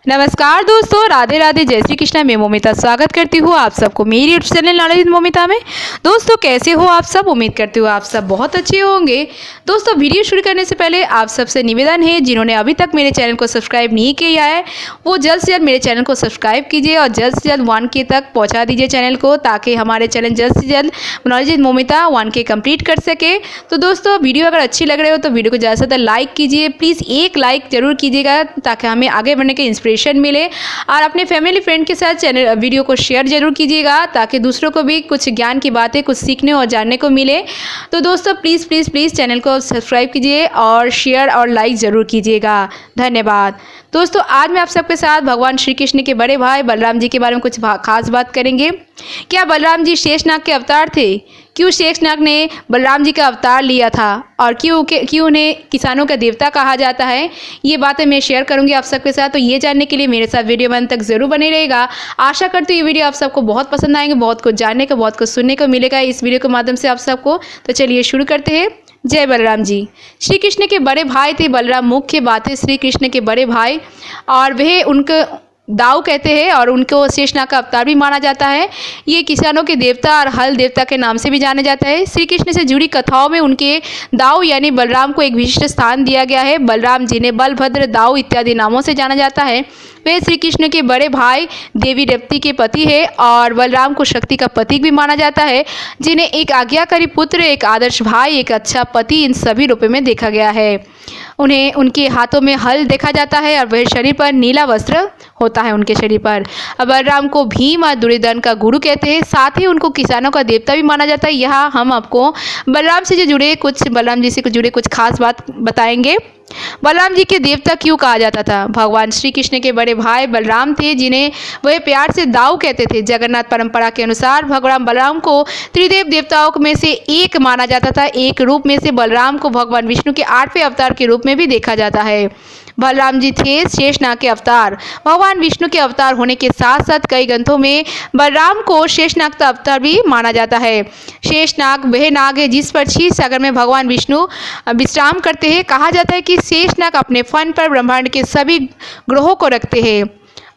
नमस्कार दोस्तों, राधे राधे, जय श्री कृष्णा। मैं मोमिता स्वागत करती हूँ आप सबको मेरी YouTube channel knowledge with Momita में। दोस्तों कैसे हो आप सब? उम्मीद करती हूँ आप सब बहुत अच्छे होंगे। दोस्तों वीडियो शुरू करने से पहले आप सबसे निवेदन है, जिन्होंने अभी तक मेरे चैनल को सब्सक्राइब नहीं किया है वो जल्द से जल्द मेरे चैनल को सब्सक्राइब कीजिए और जल्द से जल्द 1K तक पहुँचा दीजिए चैनल को, ताकि हमारे चैनल जल्द से जल्द knowledge with Momita 1K complete कर सके। तो दोस्तों वीडियो अगर अच्छी लग रही हो तो वीडियो को ज़्यादा से ज़्यादा लाइक कीजिए, प्लीज़ एक लाइक जरूर कीजिएगा ताकि हमें आगे बढ़ने के इंस्पिरेशन मिले। और अपने फैमिली फ्रेंड के साथ चैनल वीडियो को शेयर जरूर कीजिएगा ताकि दूसरों को भी कुछ ज्ञान की बातें कुछ सीखने और जानने को मिले। तो दोस्तों प्लीज़ प्लीज़ प्लीज़ चैनल को सब्सक्राइब कीजिए और शेयर और लाइक ज़रूर कीजिएगा। धन्यवाद। दोस्तों आज मैं आप सबके साथ भगवान श्री कृष्ण के बड़े भाई बलराम जी के बारे में कुछ खास बात करेंगे। क्या बलराम जी शेषनाग के अवतार थे? क्यों शेषनाग ने बलराम जी का अवतार लिया था और क्यों उन्हें किसानों का देवता कहा जाता है, ये बातें मैं शेयर करूंगी आप सबके साथ। तो ये जानने के लिए मेरे साथ वीडियो अंत तक जरूर बने रहेगा। आशा करती हूँ ये वीडियो आप सबको बहुत पसंद आएंगे, बहुत कुछ जानने को बहुत कुछ सुनने को मिलेगा इस वीडियो के माध्यम से आप सबको। तो चलिए शुरू करते हैं। जय बलराम जी। श्री कृष्ण के बड़े भाई थे बलराम। मुख्य बात है श्री कृष्ण के बड़े भाई और वह उनके दाऊ कहते हैं और उनको शेषनाग का अवतार भी माना जाता है। ये किसानों के देवता और हल देवता के नाम से भी जाना जाता है। श्री कृष्ण से जुड़ी कथाओं में उनके दाऊ यानी बलराम को एक विशिष्ट स्थान दिया गया है। बलराम जिन्हें बलभद्र, दाऊ इत्यादि नामों से जाना जाता है, वे श्री कृष्ण के बड़े भाई देवी रेवती के पति है और बलराम को शक्ति का प्रतीक भी माना जाता है, जिन्हें एक आज्ञाकारी पुत्र, एक आदर्श भाई, एक अच्छा पति इन सभी रूपों में देखा गया है। उन्हें उनके हाथों में हल देखा जाता है और वह शरीर पर नीला वस्त्र होता है उनके शरीर पर। बलराम को भीम और दुर्योधन का गुरु कहते हैं, साथ ही उनको किसानों का देवता भी माना जाता है। यहाँ हम आपको बलराम जी से जुड़े कुछ खास बात बताएंगे। बलराम जी के देवता क्यों कहा जाता था? भगवान श्री कृष्ण के बड़े भाई बलराम थे, जिन्हें वह प्यार से दाऊ कहते थे। जगन्नाथ परंपरा के अनुसार भगवान बलराम को त्रिदेव देवताओं में से एक माना जाता था। एक रूप में से बलराम को भगवान विष्णु के 8वें अवतार के रूप में भी देखा जाता है। बलराम जी थे शेषनाग के अवतार। भगवान विष्णु के अवतार होने के साथ साथ कई ग्रंथों में बलराम को शेषनाग का अवतार भी माना जाता है। शेषनाग वह नाग है जिस पर क्षीर सागर में भगवान विष्णु विश्राम करते हैं। कहा जाता है कि शेषनाग अपने फन पर ब्रह्मांड के सभी ग्रहों को रखते हैं।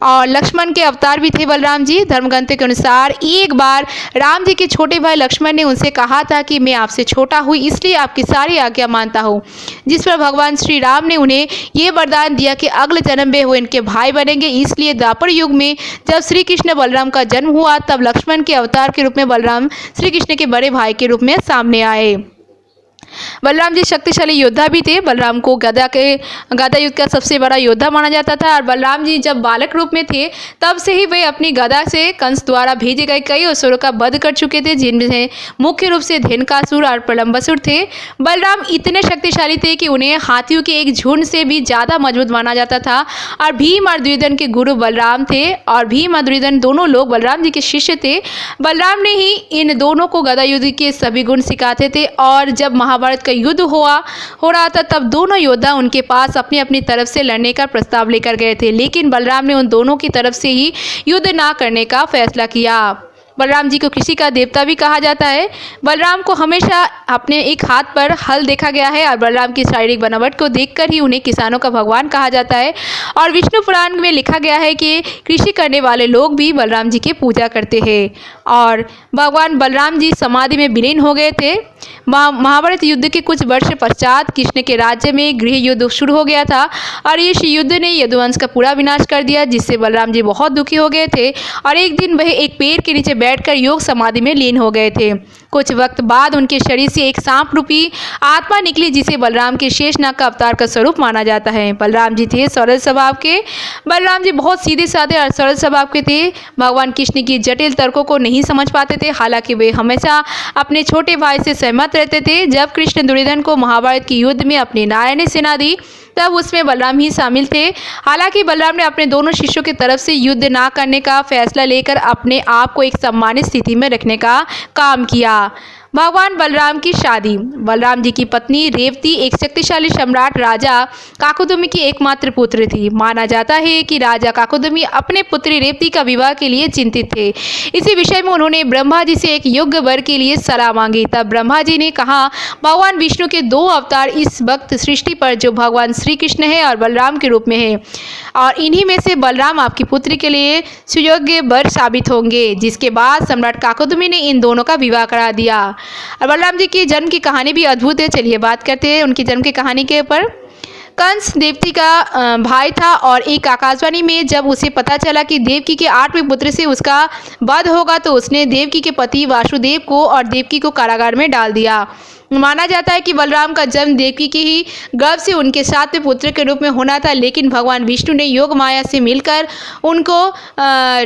और लक्ष्मण के अवतार भी थे बलराम जी। धर्मग्रंथ के अनुसार एक बार राम जी के छोटे भाई लक्ष्मण ने उनसे कहा था कि मैं आपसे छोटा हूँ, इसलिए आपकी सारी आज्ञा मानता हूँ, जिस पर भगवान श्री राम ने उन्हें ये वरदान दिया कि अगले जन्म में वो इनके भाई बनेंगे। इसलिए द्वापर युग में जब श्री कृष्ण बलराम का जन्म हुआ तब लक्ष्मण के अवतार के रूप में बलराम श्री कृष्ण के बड़े भाई के रूप में सामने आए। बलराम जी शक्तिशाली योद्धा भी थे। बलराम को गदा युद्ध का सबसे बड़ा योद्धा माना जाता था और बलराम जी जब बालक रूप में थे तब से ही वे अपनी गदा से कंस द्वारा भेजे गए कई असुरों का वध कर चुके थे, जिनमें मुख्य रूप से धेनुकासुर और प्रलंबासुर थे। बलराम इतने शक्तिशाली थे कि उन्हें हाथियों के एक झुंड से भी ज़्यादा मजबूत माना जाता था। और भीम और दुर्योधन के गुरु बलराम थे और भीम और दुर्योधन दोनों लोग बलराम जी के शिष्य थे। बलराम ने ही इन दोनों को गदा युद्ध के सभी गुण सिखाते थे और जब महाभारत का युद्ध हो रहा था तब दोनों योद्धा उनके पास अपनी अपनी तरफ से लड़ने का प्रस्ताव लेकर गए थे, लेकिन बलराम ने उन दोनों की तरफ से ही युद्ध ना करने का फैसला किया। बलराम जी को कृषि का देवता भी कहा जाता है। बलराम को हमेशा अपने एक हाथ पर हल देखा गया है और बलराम की शारीरिक बनावट को देखकर ही उन्हें किसानों का भगवान कहा जाता है। और विष्णु पुराण में लिखा गया है कि कृषि करने वाले लोग भी बलराम जी की पूजा करते हैं। और भगवान बलराम जी समाधि में विलीन हो गए थे। महाभारत युद्ध के कुछ वर्ष पश्चात कृष्ण के राज्य में गृह युद्ध शुरू हो गया था और इस युद्ध ने यदुवंश का पूरा विनाश कर दिया, जिससे बलराम जी बहुत दुखी हो गए थे और एक दिन वह एक पेड़ के नीचे बैठकर योग समाधि में लीन हो गए थे। कुछ वक्त बाद उनके शरीर से एक सांप रूपी आत्मा निकली, जिसे बलराम के शेषनाग का अवतार का स्वरूप माना जाता है। बलराम जी थे सरल स्वभाव के। बलराम जी बहुत सीधे साधे और सरल स्वभाव के थे। भगवान कृष्ण की जटिल तर्कों को नहीं समझ पाते थे। हालांकि वे हमेशा अपने छोटे भाई से सहमत रहते थे। जब कृष्ण दुर्योधन को महाभारत के युद्ध में अपनी नारायणी सेना दी तब उसमें बलराम ही शामिल थे। हालांकि बलराम ने अपने दोनों शिष्यों की तरफ से युद्ध ना करने का फैसला लेकर अपने आप को एक सम्मानित स्थिति में रखने का काम किया। भगवान बलराम की शादी। बलराम जी की पत्नी रेवती एक शक्तिशाली सम्राट राजा काकोदमी की एकमात्र पुत्र थी। माना जाता है कि राजा काकोदमी अपने पुत्री रेवती का विवाह के लिए चिंतित थे। इसी विषय में उन्होंने ब्रह्मा जी से एक योग्य वर के लिए सलाह मांगी। तब ब्रह्मा जी ने कहा, भगवान विष्णु के 2 अवतार इस वक्त सृष्टि पर जो भगवान श्री कृष्ण है और बलराम के रूप में है, और इन्हीं में से बलराम आपकी पुत्री के लिए सुयोग्य वर साबित होंगे। जिसके बाद सम्राट काकोदमी ने इन दोनों का विवाह करा दिया। और बलराम जी की जन्म की कहानी भी अद्भुत है। चलिए बात करते हैं उनकी जन्म की कहानी के ऊपर। कंस देवकी का भाई था और एक आकाशवाणी में जब उसे पता चला कि देवकी के 8वें पुत्र से उसका वध होगा तो उसने देवकी के पति वासुदेव को और देवकी को कारागार में डाल दिया। माना जाता है कि बलराम का जन्म देवकी के ही गर्भ से उनके 7वें पुत्र के रूप में होना था, लेकिन भगवान विष्णु ने योग माया से मिलकर उनको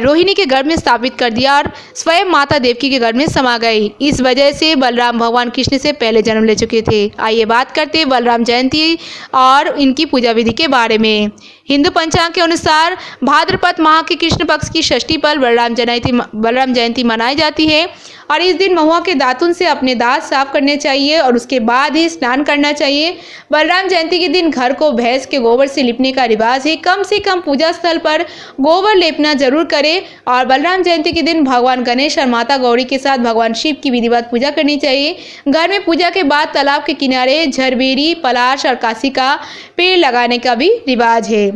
रोहिणी के गर्भ में स्थापित कर दिया और स्वयं माता देवकी के गर्भ में समा गई। इस वजह से बलराम भगवान कृष्ण से पहले जन्म ले चुके थे। आइए बात करते हैं बलराम जयंती और इनकी पूजा विधि के बारे में। हिंदू पंचांग के अनुसार भाद्रपद माह के कृष्ण पक्ष की षष्ठी पर बलराम जयंती मनाई जाती है और इस दिन महुआ के दातुन से अपने दांत साफ करने चाहिए और उसके बाद ही स्नान करना चाहिए। बलराम जयंती के दिन घर को भैंस के गोबर से लिपने का रिवाज है। कम से कम पूजा स्थल पर गोबर लेपना जरूर करें। और बलराम जयंती के दिन भगवान गणेश और माता गौरी के साथ भगवान शिव की विधिवत पूजा करनी चाहिए। घर में पूजा के बाद तालाब के किनारे झरबेरी, पलाश और काशी का पेड़ लगाने का भी रिवाज है।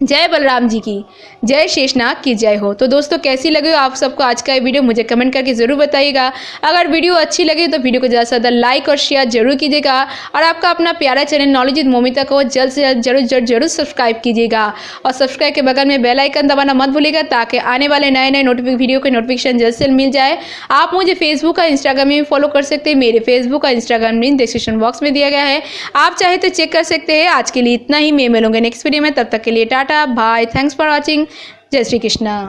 जय बलराम जी की, जय शेषनाग की जय हो। तो दोस्तों कैसी लगे आप सबको आज का ये वीडियो मुझे कमेंट करके ज़रूर बताइएगा। अगर वीडियो अच्छी लगे तो वीडियो को ज़्यादा से ज़्यादा लाइक और शेयर जरूर कीजिएगा और आपका अपना प्यारा चैनल नॉलेज विद मोमिता को जल्द से जल्द जरूर सब्सक्राइब कीजिएगा और सब्सक्राइब के बगल में बेल आइकन दबाना मत भूलिएगा ताकि आने वाले नए वीडियो के नोटिफिकेशन जल्द से मिल जाए। आप मुझे फेसबुक और इंस्टाग्राम में भी फॉलो कर सकते हैं। मेरे फेसबुक और इंस्टाग्राम लिंक डिस्क्रिप्शन बॉक्स में दिया गया है, आप चाहे तो चेक कर सकते हैं। आज के लिए इतना ही, मैं मिलूंगा नेक्स्ट वीडियो में, तब तक के लिए tata bye, thanks for watching, जय श्री कृष्णा।